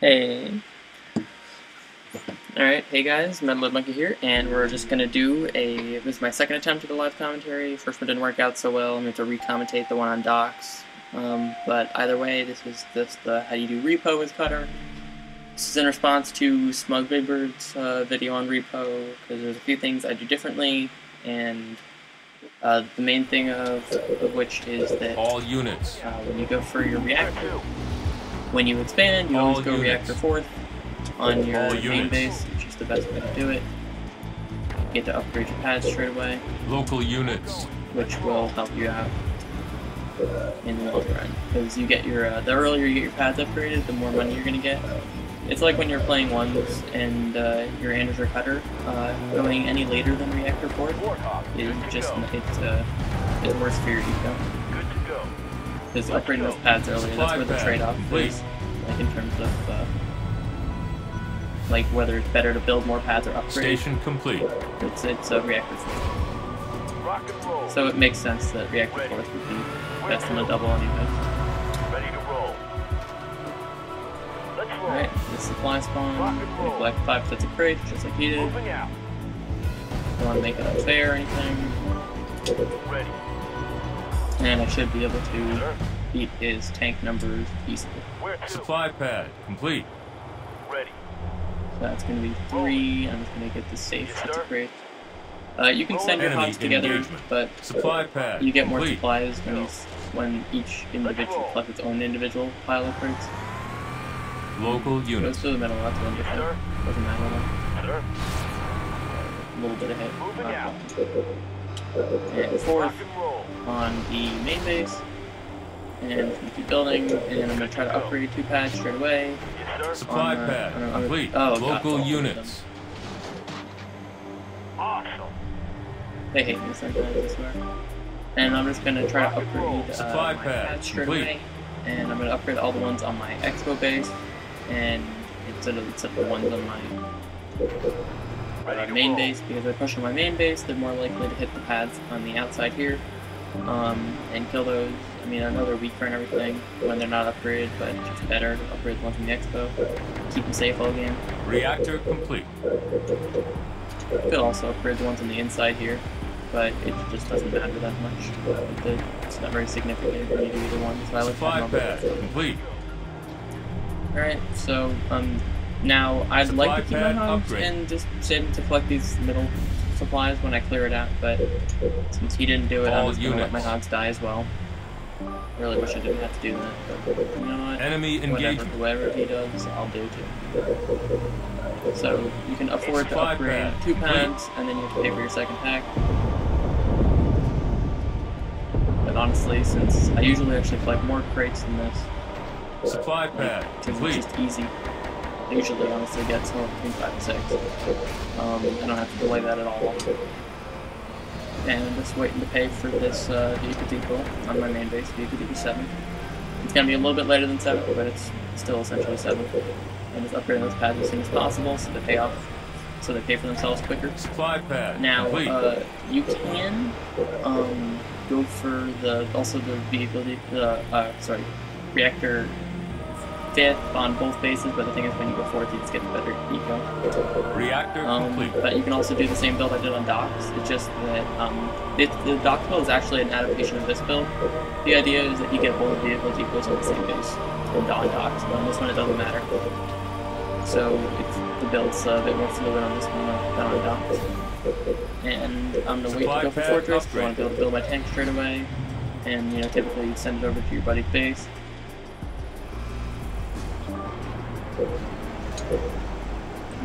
Hey. Alright, hey guys, metaloidmonkey here, and we're just gonna do this is my second attempt at a live commentary. First one didn't work out so well, I'm going to re-commentate the one on docks. But either way, this is just the how you do repo with Cutter. This is in response to Smug Bigbird's video on repo, because there's a few things I do differently, and the main thing of which is that all units, when you go for your reactor, when you expand, you always go reactor fourth on your main base, which is the best way to do it. You get to upgrade your pads straight away. Local units, which will help you out in the long run, because you get your the earlier you get your pads upgraded, the more money you're gonna get. It's like when you're playing ones and your Anders or Cutter, going any later than reactor fourth is just it's worse for your eco. Because upgrading those pads earlier, that's where the trade-off is, like in terms of like whether it's better to build more pads or upgrade. Station complete. It's a reactor fourth. So it makes sense that reactor fourth would be best on a double anyway. Alright, the supply spawn. We collect 5 sets of crates, just like he did. Don't want to make it unfair or anything. And I should be able to beat his tank numbers easily. Supply pad complete. So that's going to be 3. I'm just going to get the safe sets of crates. You can send your hogs together, but supply pad you get more complete. supplies when each individual collects its own individual pile of crates. Local units. Goes to the middle, that's one different. Doesn't matter. A little bit ahead. And fourth on the main base. And keep building, and I'm going to try to upgrade 2 pads straight away. Supply pad complete. Oh, local units. They hate me sometimes, I swear. And I'm just going to try to upgrade supply my pad pads straight complete. away. And I'm going to upgrade all the ones on my expo base. And instead of the ones on my main base, because if I push on my main base, they're more likely to hit the pads on the outside here and kill those. I mean, I know they're weaker and everything when they're not upgraded, but it's just better to upgrade the ones in the expo. Keep them safe all game. Reactor complete. You could also upgrade the ones on the inside here, but it just doesn't matter that much. It's not very significant when you do either one, so I like supply pad complete. Alright, so now I'd like to keep my hogs and just save them to collect these middle supplies when I clear it out, but since he didn't do it, I'm just going to let my hogs die as well. I really wish I didn't have to do that, but you know what? Enemy engagement. Whatever he does, I'll do too. So you can afford to upgrade 2 pads, and then you have to pay for your second pack. But honestly, since I usually actually collect more crates than this, supply pad complete. It's just easy. I usually honestly get somewhere between 5 and 6. I don't have to delay that at all. And I'm just waiting to pay for this vehicle depot on my main base, vehicle depot 7. It's going to be a little bit later than 7, but it's still essentially 7. And just upgrading those pads as soon as possible so they pay off, so they pay for themselves quicker. Supply pad now, complete. you can go for the vehicle reactor 5th on both bases, but the thing is when you go 4th you just get the better eco. Reactor complete. But you can also do the same build I did on docks. It's just that the dock build is actually an adaptation of this build. The idea is that you get both vehicle depots on the same base on docks, but on this one it doesn't matter. So the build's a bit more fluid on this one than on docks. And I'm gonna wait to go for fortress because I want to be able to build my tank straight away. And you know, typically you send it over to your buddy's base.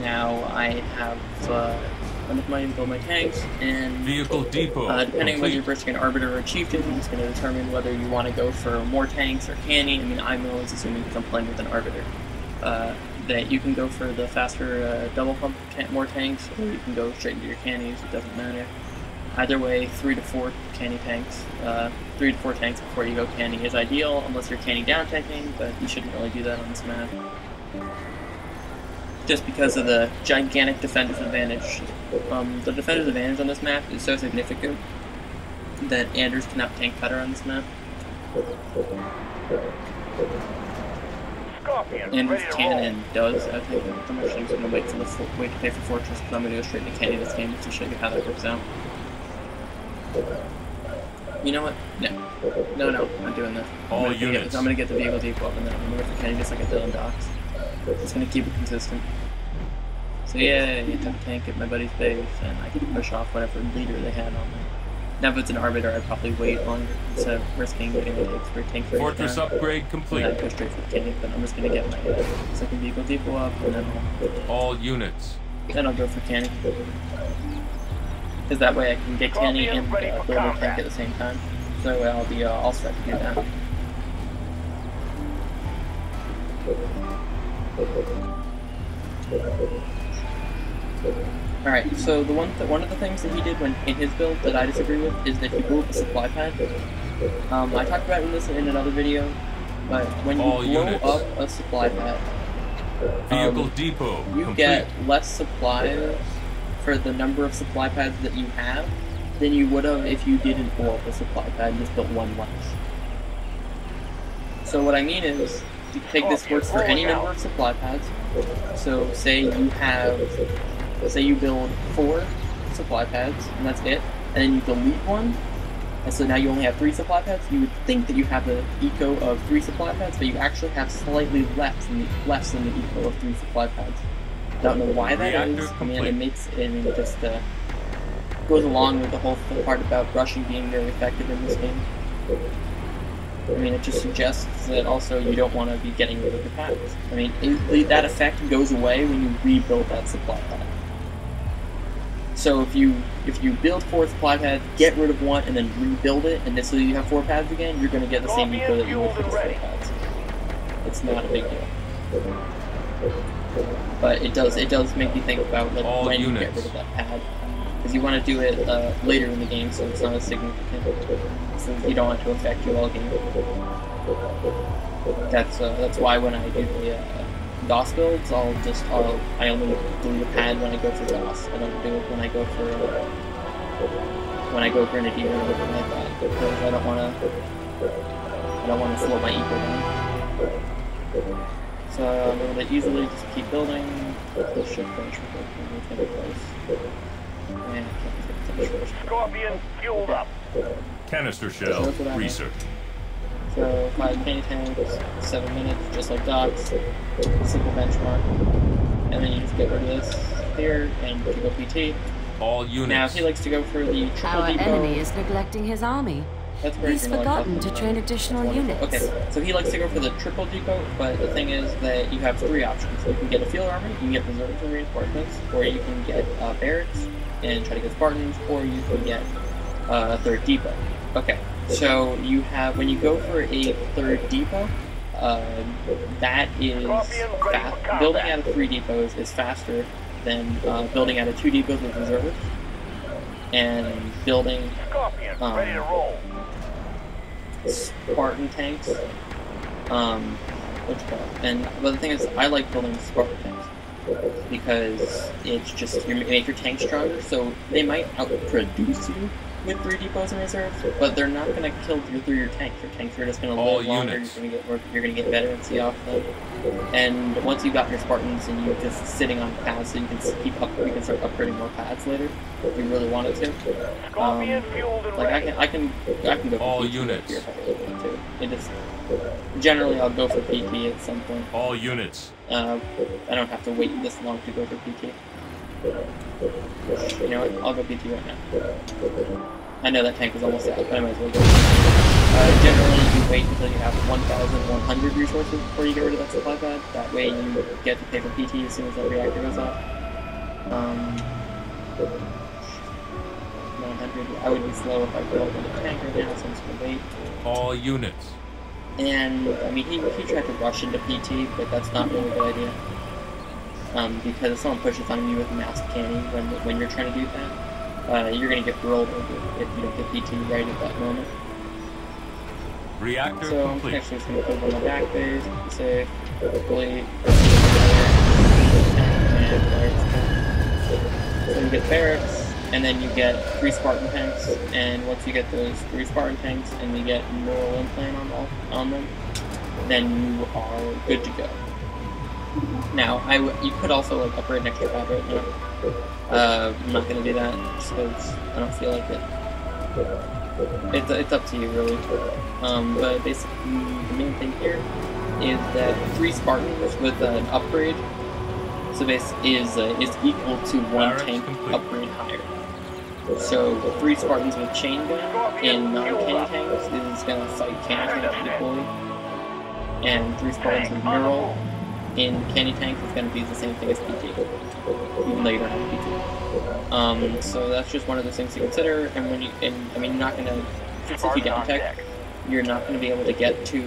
Now I have enough money to build my tanks, and vehicle depot depending on whether you're bursting an arbiter or a chieftain, it's going to determine whether you want to go for more tanks or canny. I mean, I'm always assuming because I'm playing with an arbiter that you can go for the faster double pump more tanks, or you can go straight into your cannies. It doesn't matter. Either way, 3 to 4 canny tanks, 3 to 4 tanks before you go canny is ideal, unless you're canny down tanking, but you shouldn't really do that on this map. Just because of the gigantic defender's advantage. The defender's advantage on this map is so significant that Anders cannot tank Cutter on this map. And with cannon does, I think I'm actually just gonna wait to pay for fortress because I'm gonna go straight into candy this game just to show you how that works out. You know what? No, I'm doing this. I'm gonna get the vehicle depot up and then I'm gonna go for candy just like I did on docks. Just gonna keep it consistent. So yeah, you have a tank at my buddy's base and I can push off whatever leader they had on there. Now if it's an arbiter, I'd probably wait longer instead of risking getting the expert tank for Fortress upgrade complete. And I'd go straight for the candy, but I'm just gonna get my second vehicle depot up and then all units. Then I'll go for candy. Because that way I can get candy and build a tank at the same time. So I'll be all set to do that. Alright, so one of the things that he did in his build that I disagree with is that he blew up a supply pad. I talked about this in another video, but when you blow up a supply pad, vehicle depot you complete. get less supplies for the number of supply pads that you have than you would have if you didn't blow up a supply pad and just built one less. So what I mean is, you take this works for any number of supply pads. So say you build 4 supply pads, and that's it, and then you delete one, and so now you only have 3 supply pads. You would think that you have the eco of 3 supply pads, but you actually have slightly less than the eco of 3 supply pads. Don't know why that is. I mean, it just goes along with the whole part about rushing being very effective in this game. I mean, it just suggests that also you don't want to be getting rid of the pads. I mean, that effect goes away when you rebuild that supply pad. So if you build 4 supply pads, get rid of 1, and then rebuild it, and so you have 4 pads again, you're going to get the same eco that you would for the 4 pads. It's not a big deal. But it does make you think about like when you get rid of that pad. Because you want to do it later in the game, so it's not as significant. So you don't want it to affect you all game. That's why when I do the DOS builds, I only delete a pad when I go for DOS. I don't do it when I go for an Adira or anything like that, because I don't want to slow my eco down. So I'm able to easily just keep building. This should finish with place. Scorpion fueled up. Canister shell research. So 5 candy tanks, 7 minutes, just like docks. Simple benchmark. And then you just get rid of this here and you go PT. All units. Now if he likes to go for the triple Our depot, enemy is neglecting his army. He's forgotten to train additional units. Okay, so he likes to go for the triple depot, but the thing is that you have 3 options. You can get a field army, you can get reserves and reinforcements, or you can get barracks and try to get Spartans, or you can get a 3rd depot. Okay, so you have, when you go for a 3rd depot, that is building out of 3 depots is faster than building out of 2 depots with reserves, and building Spartan tanks. But the thing is, I like building Spartan tanks because it's just you make your tank stronger. So they might outproduce you with 3 depots and reserves, but they're not going to kill you through your tanks. Your tanks are just going to live longer. You're going to get veterancy off them. And once you've got your Spartans and you're just sitting on pads, so you can start upgrading more pads later if you really wanted to. I can go for all PT units here if I really want to. It just generally I'll go for PT at some point. All units. I don't have to wait this long to go for PT. You know what? I'll go PT right now. I know that tank is almost out, but I might as well go. Generally, you wait until you have 1,100 resources before you get rid of that supply pad. That way you get to pay for PT as soon as that reactor goes off. 900. I would be slow if I built in a tank right now, so I'm just going to wait. All units. And, I mean, he tried to rush into PT, but that's not really a good idea. Because if someone pushes on you with mass candy when you're trying to do that, you're going to get rolled over if you don't get PT right at that moment. Reactor so complete. I'm actually just going to put it on my back base, be safe, hopefully. So you get barracks, and then you get 3 Spartan tanks, and once you get those 3 Spartan tanks and you get moral implant on them, then you are good to go. Now, you could also like upgrade an extra pad right now. I'm not gonna do that just because I don't feel like it. It's up to you really. But basically, the main thing here is that 3 Spartans with an upgrade, so is equal to 1 tank upgrade higher. So 3 Spartans with chain gun in non-candy tanks is gonna fight candy tanks equally, and 3 Spartans with neural in candy tanks is gonna be the same thing as PT, even though you don't have PT. So that's just one of those things to consider. And when I mean, you're not gonna, since if you down tech, you're not gonna be able to get to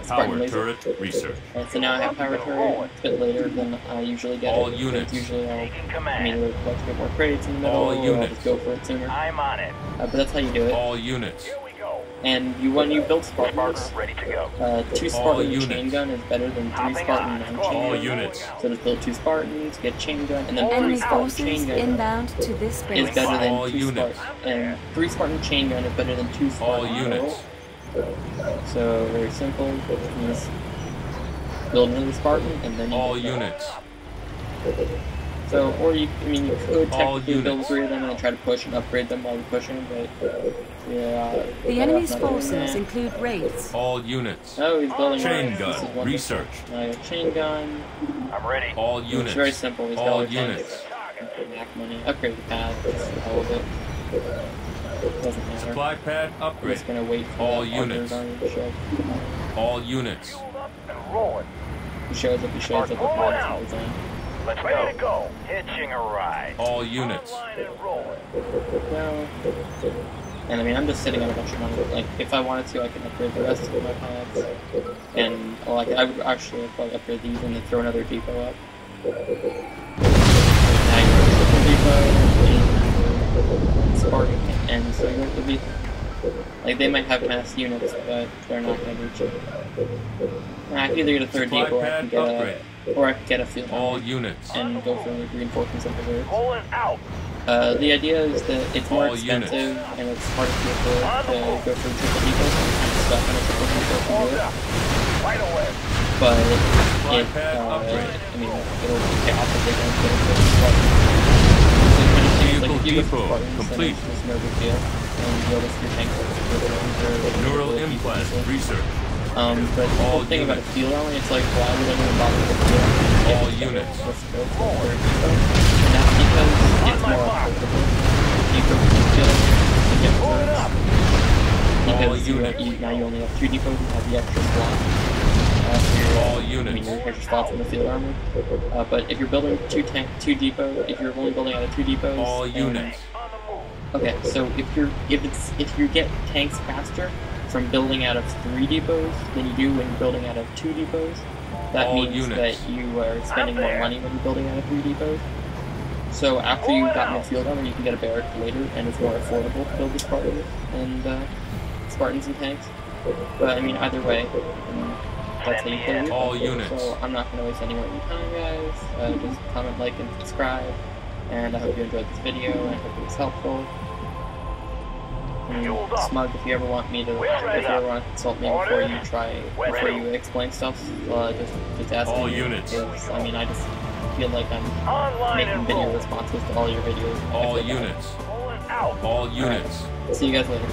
Spartan Power laser. turret research. So now I have power turret. It's a bit later than I usually get All it. units. Usually I'll either collect a bit more credits in the middle, All or I'll units. just go for it sooner. I'm on it. But that's how you do it. All units. Here we go. And when you build Spartans, Ready to go. 2 Spartan units. chain gun is better than 3 Spartan non-chain All gun. units. So just build 2 Spartans, get chain gun, and then 3 Enemy Spartan forces chain gun inbound to this is base. better than All 2 units. Spartan. And 3 Spartan chain gun is better than 2 Spartan All units. So very simple. You just build another Spartan, and then you All get that. units. So, or you could All technically build units. 3 of them and then try to push and upgrade them while you're pushing, but yeah. The enemy's not doing forces that. include wraiths. All units. Oh, he's building Chain one. This is gun one. research. Now you have chain gun. I'm ready. All It's units. very simple. He's got All other tanks. units. Mac money. Upgrade the pad. Just all of it. Doesn't matter. Supply pad We're upgrade. just gonna wait for All that units. Archer to show up. All units. Fueled up and rolling. He shows up. The pad's all the time. Let's ready to go. Hitching a ride. All units. Online and rolling. No. And I mean, I'm just sitting on a bunch of money. Like, if I wanted to, I could upgrade the rest of my pads. And, well, I would actually probably upgrade these and then throw another depot up. Now you have a triple depot and Spartan. And so you're going to be, like, they might have mass units, but they're not going to reach it. I can either get a 3rd Supply depot, pad upgrade. or I could get a field All army units. and go for reinforcements of the reserves. Pulling out. The idea is that it's more All units. expensive and it's harder to afford to go for triple depots and kind of stuck on a triple depot to do it. Right away. But Supply it, pad upgrade. I mean, it'll pay off if they don't get a good Spartan. So kind of things like if you go for Vehicle Spartans, then complete. it's no big deal. And you'll just your tanks Neural implant research. But the All whole thing about a units. field army, it's like, why would anyone bother with a field army? All units. Let's go for a depot. And that's because it's more affordable. If you go for the field army, you get reserves. Because now you only have 2 depots and have the extra slot. All I mean, units. your extra slots in the field army. But if you're building 2 depots, if you're only building out of 2 depots, All and- units. Okay, so if you get tanks faster from building out of 3 depots than you do when you're building out of 2 depots, that All means units. that you are spending more money when you're building out of 3 depots. So after you've gotten a field armor, you can get a barrack later, and it's more affordable to build the Spartans and tanks. But I mean, either way, that's how you play it. All units. So I'm not going to waste any more of your time, guys. Just comment, like, and subscribe. And I hope you enjoyed this video, and I hope it was helpful. And Smug, if you ever want me to, if you ever want to consult me before you explain stuff, just ask All me. units. Because, I mean, I just feel like I'm Online making and video rolling. responses to all your videos. I All feel bad. units. Pulling out. All units. See you guys later.